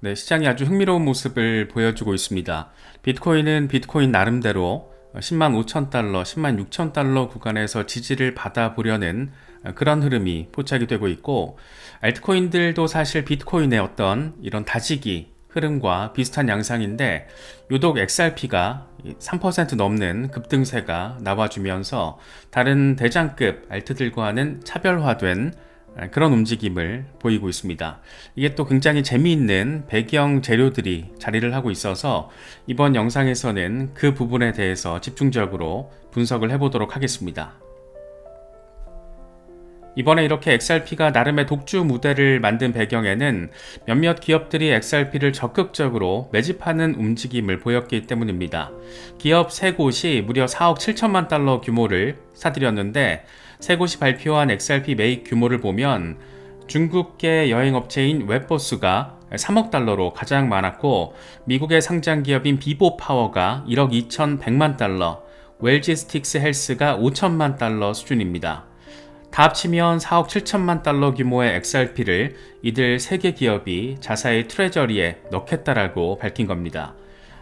네, 시장이 아주 흥미로운 모습을 보여주고 있습니다. 비트코인은 비트코인 나름대로 10만 5천 달러, 10만 6천 달러 구간에서 지지를 받아보려는 그런 흐름이 포착이 되고 있고, 알트코인들도 사실 비트코인의 어떤 이런 다지기 흐름과 비슷한 양상인데, 유독 XRP가 3% 넘는 급등세가 나와주면서 다른 대장급 알트들과는 차별화된 그런 움직임을 보이고 있습니다. 이게 또 굉장히 재미있는 배경 재료들이 자리를 하고 있어서 이번 영상에서는 그 부분에 대해서 집중적으로 분석을 해보도록 하겠습니다. 이번에 이렇게 XRP가 나름의 독주 무대를 만든 배경에는 몇몇 기업들이 XRP를 적극적으로 매집하는 움직임을 보였기 때문입니다. 기업 3곳이 무려 4억 7천만 달러 규모를 사들였는데, 3곳이 발표한 XRP 매입 규모를 보면 중국계 여행업체인 웹버스가 3억 달러로 가장 많았고, 미국의 상장기업인 비보파워가 1억 2,100만 달러, 웰지스틱스 헬스가 5천만 달러 수준입니다. 다 합치면 4억 7천만 달러 규모의 XRP를 이들 3개 기업이 자사의 트레저리에 넣겠다라고 밝힌 겁니다.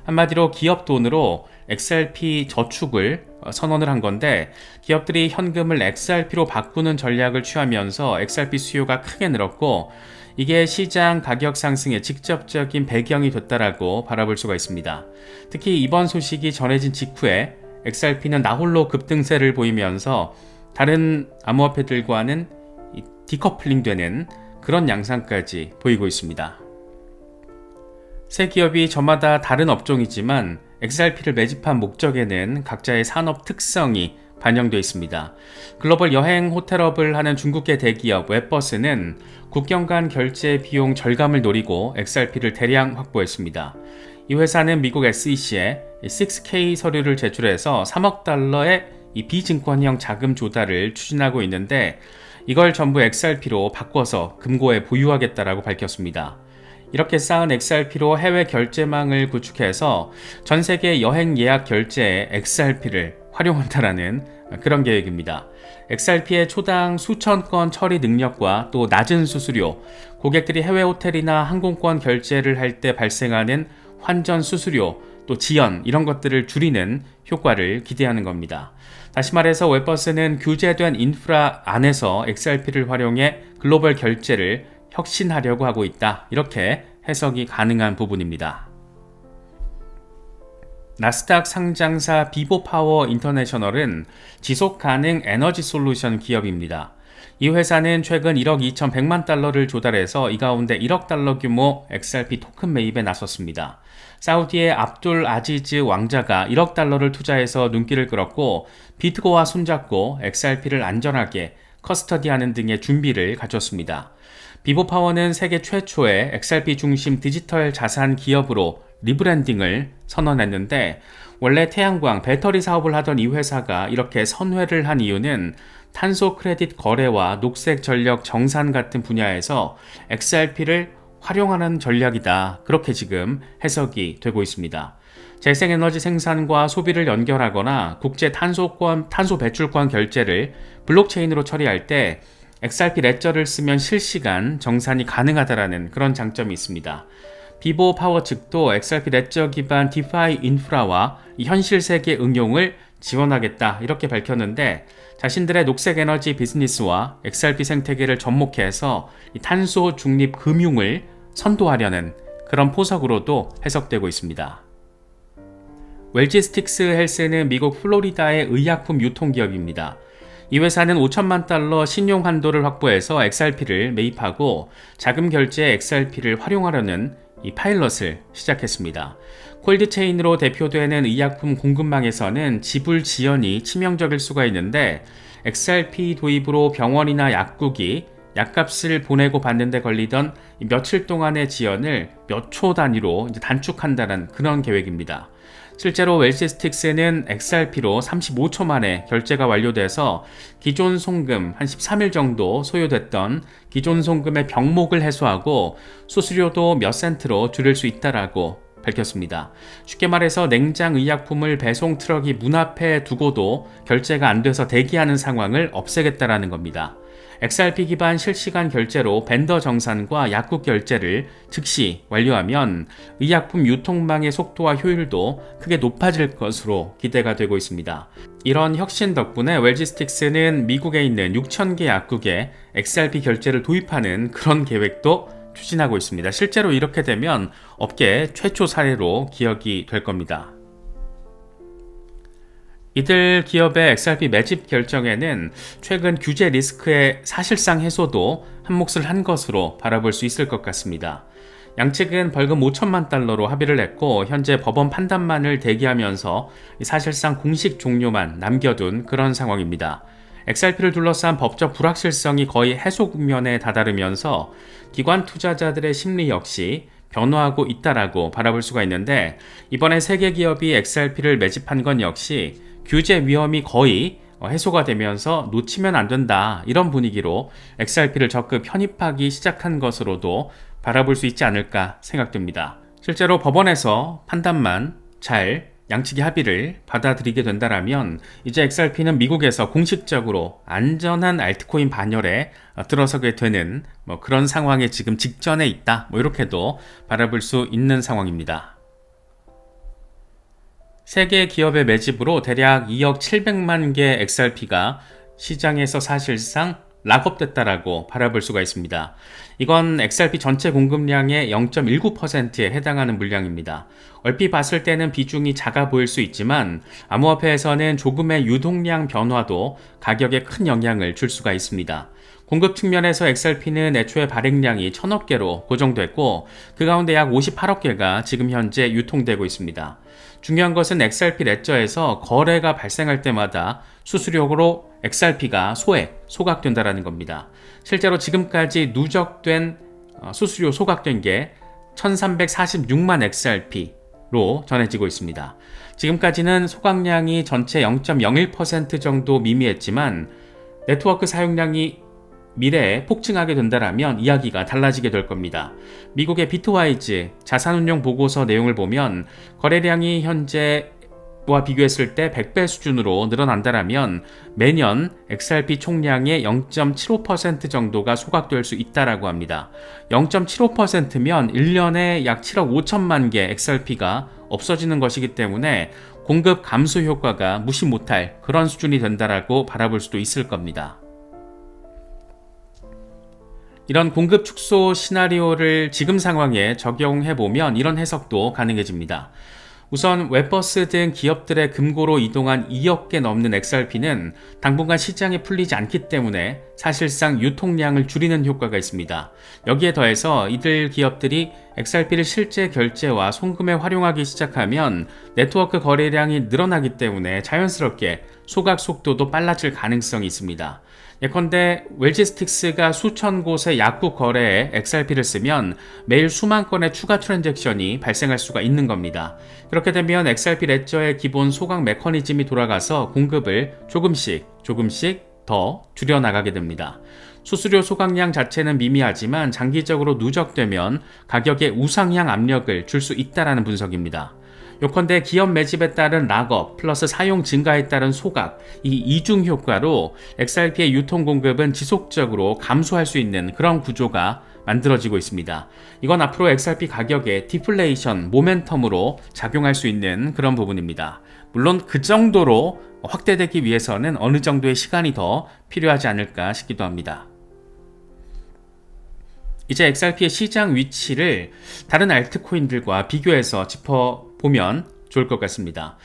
한마디로 기업 돈으로 XRP 저축을 선언을 한 건데, 기업들이 현금을 XRP로 바꾸는 전략을 취하면서 XRP 수요가 크게 늘었고, 이게 시장 가격 상승의 직접적인 배경이 됐다라고 바라볼 수가 있습니다. 특히 이번 소식이 전해진 직후에 XRP는 나홀로 급등세를 보이면서 다른 암호화폐들과는 디커플링 되는 그런 양상까지 보이고 있습니다. 세 기업이 저마다 다른 업종이지만 XRP를 매집한 목적에는 각자의 산업 특성이 반영되어 있습니다. 글로벌 여행 호텔업을 하는 중국계 대기업 웹버스는 국경 간 결제 비용 절감을 노리고 XRP를 대량 확보했습니다. 이 회사는 미국 SEC에 6K 서류를 제출해서 3억 달러의 이 비증권형 자금 조달을 추진하고 있는데, 이걸 전부 XRP로 바꿔서 금고에 보유하겠다라고 밝혔습니다. 이렇게 쌓은 XRP로 해외 결제망을 구축해서 전 세계 여행 예약 결제에 XRP를 활용한다라는 그런 계획입니다. XRP의 초당 수천 건 처리 능력과 또 낮은 수수료, 고객들이 해외 호텔이나 항공권 결제를 할 때 발생하는 환전 수수료, 또 지연, 이런 것들을 줄이는 효과를 기대하는 겁니다. 다시 말해서 웹버스는 규제된 인프라 안에서 XRP를 활용해 글로벌 결제를 혁신하려고 하고 있다, 이렇게 해석이 가능한 부분입니다. 나스닥 상장사 비보파워 인터내셔널은 지속가능 에너지 솔루션 기업입니다. 이 회사는 최근 1억 2,100만 달러를 조달해서 이 가운데 1억 달러 규모 XRP 토큰 매입에 나섰습니다. 사우디의 압둘 아지즈 왕자가 1억 달러를 투자해서 눈길을 끌었고, 비트고와 손잡고 XRP를 안전하게 커스터디하는 등의 준비를 갖췄습니다. 비보파워는 세계 최초의 XRP 중심 디지털 자산 기업으로 리브랜딩을 선언했는데, 원래 태양광, 배터리 사업을 하던 이 회사가 이렇게 선회를 한 이유는 탄소 크레딧 거래와 녹색 전력 정산 같은 분야에서 XRP를 활용하는 전략이다, 그렇게 지금 해석이 되고 있습니다. 재생에너지 생산과 소비를 연결하거나 국제 탄소 배출권 결제를 블록체인으로 처리할 때 XRP 레저를 쓰면 실시간 정산이 가능하다라는 그런 장점이 있습니다. 비보 파워 측도 XRP 레저 기반 디파이 인프라와 현실 세계 응용을 지원하겠다, 이렇게 밝혔는데, 자신들의 녹색 에너지 비즈니스와 XRP 생태계를 접목해서 탄소 중립 금융을 선도하려는 그런 포석으로도 해석되고 있습니다. 웰지스틱스 헬스는 미국 플로리다의 의약품 유통기업입니다. 이 회사는 5천만 달러 신용 한도를 확보해서 XRP를 매입하고 자금 결제에 XRP를 활용하려는 이 파일럿을 시작했습니다. 콜드체인으로 대표되는 의약품 공급망에서는 지불 지연이 치명적일 수가 있는데, XRP 도입으로 병원이나 약국이 약값을 보내고 받는데 걸리던 며칠 동안의 지연을 몇 초 단위로 단축한다는 그런 계획입니다. 실제로 웰시스틱스는 XRP로 35초 만에 결제가 완료돼서 기존 송금 한 13일 정도 소요됐던 기존 송금의 병목을 해소하고 수수료도 몇 센트로 줄일 수 있다라고 밝혔습니다. 쉽게 말해서 냉장 의약품을 배송 트럭이 문 앞에 두고도 결제가 안 돼서 대기하는 상황을 없애겠다라는 겁니다. XRP 기반 실시간 결제로 벤더 정산과 약국 결제를 즉시 완료하면 의약품 유통망의 속도와 효율도 크게 높아질 것으로 기대가 되고 있습니다. 이런 혁신 덕분에 웰지스틱스는 미국에 있는 6,000개 약국에 XRP 결제를 도입하는 그런 계획도 추진하고 있습니다. 실제로 이렇게 되면 업계 최초 사례로 기억이 될 겁니다. 이들 기업의 XRP 매집 결정에는 최근 규제 리스크의 사실상 해소도 한몫을 한 것으로 바라볼 수 있을 것 같습니다. 양측은 벌금 5천만 달러로 합의를 했고 현재 법원 판단만을 대기하면서 사실상 공식 종료만 남겨둔 그런 상황입니다. XRP를 둘러싼 법적 불확실성이 거의 해소 국면에 다다르면서 기관 투자자들의 심리 역시 변화하고 있다라고 바라볼 수가 있는데, 이번에 세계 기업이 XRP를 매집한 건 역시 규제 위험이 거의 해소가 되면서 놓치면 안 된다, 이런 분위기로 XRP를 적극 편입하기 시작한 것으로도 바라볼 수 있지 않을까 생각됩니다. 실제로 법원에서 판단만 잘 양측의 합의를 받아들이게 된다면 이제 XRP는 미국에서 공식적으로 안전한 알트코인 반열에 들어서게 되는 그런 상황에 지금 직전에 있다, 이렇게도 바라볼 수 있는 상황입니다. 세계 기업의 매집으로 대략 2억 700만 개 XRP가 시장에서 사실상 락업됐다라고 바라볼 수가 있습니다. 이건 XRP 전체 공급량의 0.19%에 해당하는 물량입니다. 얼핏 봤을 때는 비중이 작아 보일 수 있지만 암호화폐에서는 조금의 유동량 변화도 가격에 큰 영향을 줄 수가 있습니다. 공급 측면에서 XRP는 애초에 발행량이 1000억 개로 고정됐고 그 가운데 약 58억 개가 지금 현재 유통되고 있습니다. 중요한 것은 XRP 레저에서 거래가 발생할 때마다 수수료로 XRP가 소각된다는 겁니다. 실제로 지금까지 누적된 수수료 소각된 게 1346만 XRP로 전해지고 있습니다. 지금까지는 소각량이 전체 0.01% 정도 미미했지만 네트워크 사용량이 미래에 폭증하게 된다면 이야기가 달라지게 될 겁니다. 미국의 비트와이즈 자산운용 보고서 내용을 보면 거래량이 현재와 비교했을 때 100배 수준으로 늘어난다면 매년 XRP 총량의 0.75% 정도가 소각될 수 있다고 합니다. 0.75%면 1년에 약 7억 5천만 개 XRP가 없어지는 것이기 때문에 공급 감소 효과가 무시 못할 그런 수준이 된다고 바라볼 수도 있을 겁니다. 이런 공급 축소 시나리오를 지금 상황에 적용해보면 이런 해석도 가능해집니다. 우선 웹버스 등 기업들의 금고로 이동한 2억 개 넘는 XRP는 당분간 시장에 풀리지 않기 때문에 사실상 유통량을 줄이는 효과가 있습니다. 여기에 더해서 이들 기업들이 XRP를 실제 결제와 송금에 활용하기 시작하면 네트워크 거래량이 늘어나기 때문에 자연스럽게 소각 속도도 빨라질 가능성이 있습니다. 예컨대 웰지스틱스가 수천 곳의 약국 거래에 XRP를 쓰면 매일 수만 건의 추가 트랜잭션이 발생할 수가 있는 겁니다. 그렇게 되면 XRP 레저의 기본 소각 메커니즘이 돌아가서 공급을 조금씩 더 줄여나가게 됩니다. 수수료 소각량 자체는 미미하지만 장기적으로 누적되면 가격에 우상향 압력을 줄 수 있다는 분석입니다. 요컨대 기업 매집에 따른 락업 플러스 사용 증가에 따른 소각, 이 이중 효과로 XRP의 유통 공급은 지속적으로 감소할 수 있는 그런 구조가 만들어지고 있습니다. 이건 앞으로 XRP 가격에 디플레이션 모멘텀으로 작용할 수 있는 그런 부분입니다. 물론 그 정도로 확대되기 위해서는 어느 정도의 시간이 더 필요하지 않을까 싶기도 합니다. 이제 XRP의 시장 위치를 다른 알트코인들과 비교해서 짚어보면 좋을 것 같습니다.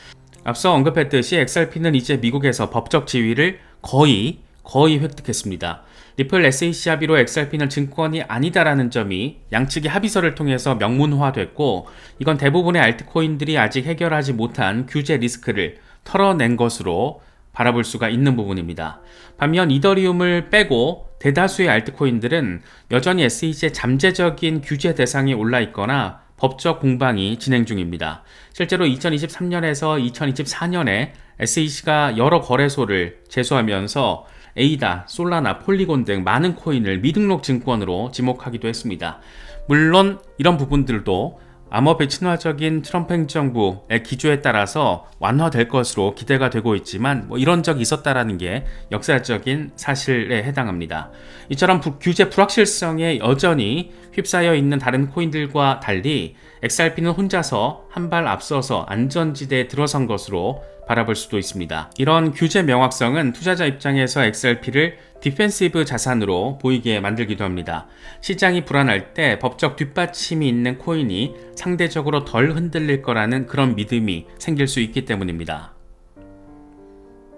앞서 언급했듯이 XRP는 이제 미국에서 법적 지위를 거의 획득했습니다. 리플 SEC 합의로 XRP는 증권이 아니다라는 점이 양측의 합의서를 통해서 명문화됐고, 이건 대부분의 알트코인들이 아직 해결하지 못한 규제 리스크를 털어낸 것으로 바라볼 수가 있는 부분입니다. 반면 이더리움을 빼고 대다수의 알트코인들은 여전히 SEC의 잠재적인 규제 대상에 올라 있거나 법적 공방이 진행 중입니다. 실제로 2023년에서 2024년에 SEC가 여러 거래소를 제소하면서 에이다, 솔라나, 폴리곤 등 많은 코인을 미등록 증권으로 지목하기도 했습니다. 물론 이런 부분들도 암호화폐 친화적인 트럼프 행정부의 기조에 따라서 완화될 것으로 기대가 되고 있지만 이런 적이 있었다라는 게 역사적인 사실에 해당합니다. 이처럼 규제 불확실성에 여전히 휩싸여 있는 다른 코인들과 달리 XRP는 혼자서 한 발 앞서서 안전지대에 들어선 것으로 바라볼 수도 있습니다. 이런 규제 명확성은 투자자 입장에서 XRP를 디펜시브 자산으로 보이게 만들기도 합니다. 시장이 불안할 때 법적 뒷받침이 있는 코인이 상대적으로 덜 흔들릴 거라는 그런 믿음이 생길 수 있기 때문입니다.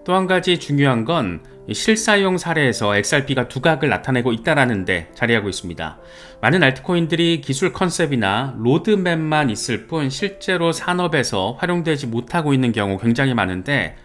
또 한 가지 중요한 건 실사용 사례에서 XRP가 두각을 나타내고 있다는 데 자리하고 있습니다. 많은 알트코인들이 기술 컨셉이나 로드맵만 있을 뿐 실제로 산업에서 활용되지 못하고 있는 경우 굉장히 많은데,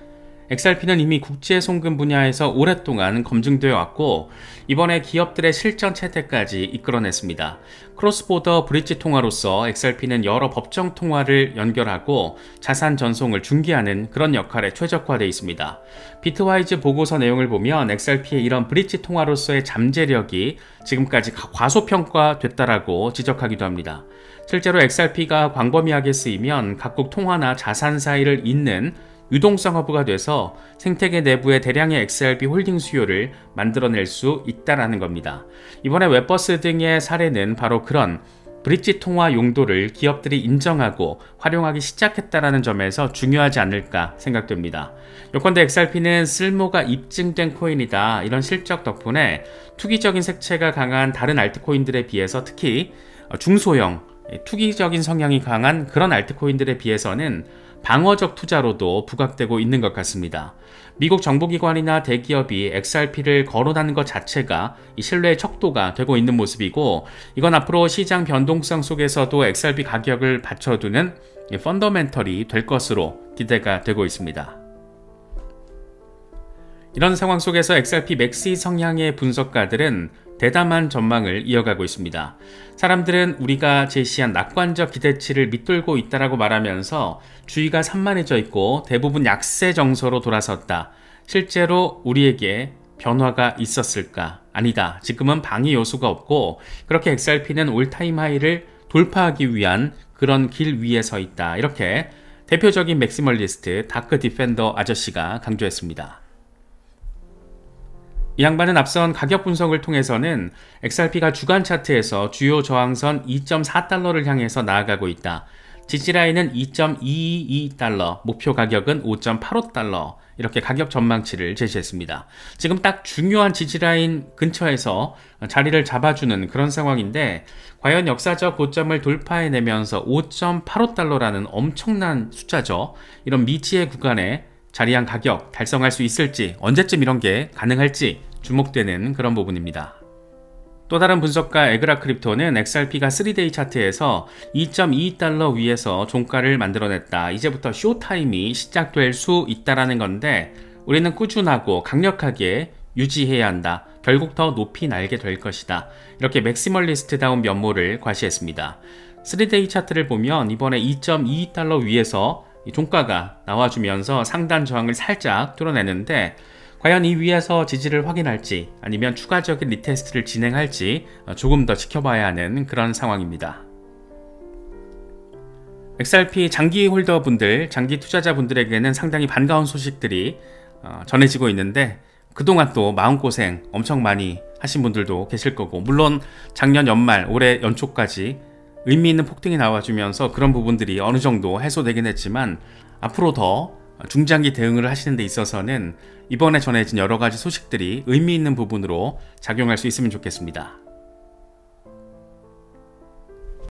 XRP는 이미 국제 송금 분야에서 오랫동안 검증되어 왔고 이번에 기업들의 실전 채택까지 이끌어냈습니다. 크로스보더 브릿지 통화로서 XRP는 여러 법정 통화를 연결하고 자산 전송을 중개하는 그런 역할에 최적화되어 있습니다. 비트와이즈 보고서 내용을 보면 XRP의 이런 브릿지 통화로서의 잠재력이 지금까지 과소평가됐다라고 지적하기도 합니다. 실제로 XRP가 광범위하게 쓰이면 각국 통화나 자산 사이를 잇는 유동성 허브가 돼서 생태계 내부의 대량의 XRP 홀딩 수요를 만들어낼 수 있다는 겁니다. 이번에 웹버스 등의 사례는 바로 그런 브릿지 통화 용도를 기업들이 인정하고 활용하기 시작했다는 점에서 중요하지 않을까 생각됩니다. 요컨대 XRP는 쓸모가 입증된 코인이다, 이런 실적 덕분에 투기적인 색채가 강한 다른 알트코인들에 비해서 특히 중소형, 투기적인 성향이 강한 그런 알트코인들에 비해서는 방어적 투자로도 부각되고 있는 것 같습니다. 미국 정보기관이나 대기업이 XRP를 거론하는 것 자체가 이 신뢰의 척도가 되고 있는 모습이고, 이건 앞으로 시장 변동성 속에서도 XRP 가격을 받쳐두는 펀더멘털이 될 것으로 기대가 되고 있습니다. 이런 상황 속에서 XRP 맥시 성향의 분석가들은 대담한 전망을 이어가고 있습니다. 사람들은 우리가 제시한 낙관적 기대치를 밑돌고 있다라고 말하면서 주의가 산만해져 있고 대부분 약세 정서로 돌아섰다. 실제로 우리에게 변화가 있었을까? 아니다. 지금은 방해 요소가 없고 그렇게 XRP는 올타임 하이를 돌파하기 위한 그런 길 위에 서 있다. 이렇게 대표적인 맥시멀리스트 다크 디펜더 아저씨가 강조했습니다. 이 양반은 앞선 가격 분석을 통해서는 XRP가 주간 차트에서 주요 저항선 2.4달러를 향해서 나아가고 있다. 지지라인은 2.222달러, 목표 가격은 5.85달러, 이렇게 가격 전망치를 제시했습니다. 지금 딱 중요한 지지라인 근처에서 자리를 잡아주는 그런 상황인데, 과연 역사적 고점을 돌파해내면서 5.85달러라는 엄청난 숫자죠. 이런 미지의 구간에 자리한 가격 달성할 수 있을지, 언제쯤 이런 게 가능할지 주목되는 그런 부분입니다. 또 다른 분석가 에그라크립토는 XRP가 3데이 차트에서 2.22달러 위에서 종가를 만들어냈다. 이제부터 쇼타임이 시작될 수 있다는 건데, 우리는 꾸준하고 강력하게 유지해야 한다. 결국 더 높이 날게 될 것이다. 이렇게 맥시멀리스트다운 면모를 과시했습니다. 3데이 차트를 보면 이번에 2.22달러 위에서 종가가 나와주면서 상단 저항을 살짝 뚫어내는데, 과연 이 위에서 지지를 확인할지 아니면 추가적인 리테스트를 진행할지 조금 더 지켜봐야 하는 그런 상황입니다. XRP 장기 홀더분들, 장기 투자자분들에게는 상당히 반가운 소식들이 전해지고 있는데, 그동안 또 마음고생 엄청 많이 하신 분들도 계실 거고, 물론 작년 연말 올해 연초까지 의미 있는 폭등이 나와주면서 그런 부분들이 어느 정도 해소되긴 했지만, 앞으로 더 중장기 대응을 하시는 데 있어서는 이번에 전해진 여러 가지 소식들이 의미 있는 부분으로 작용할 수 있으면 좋겠습니다.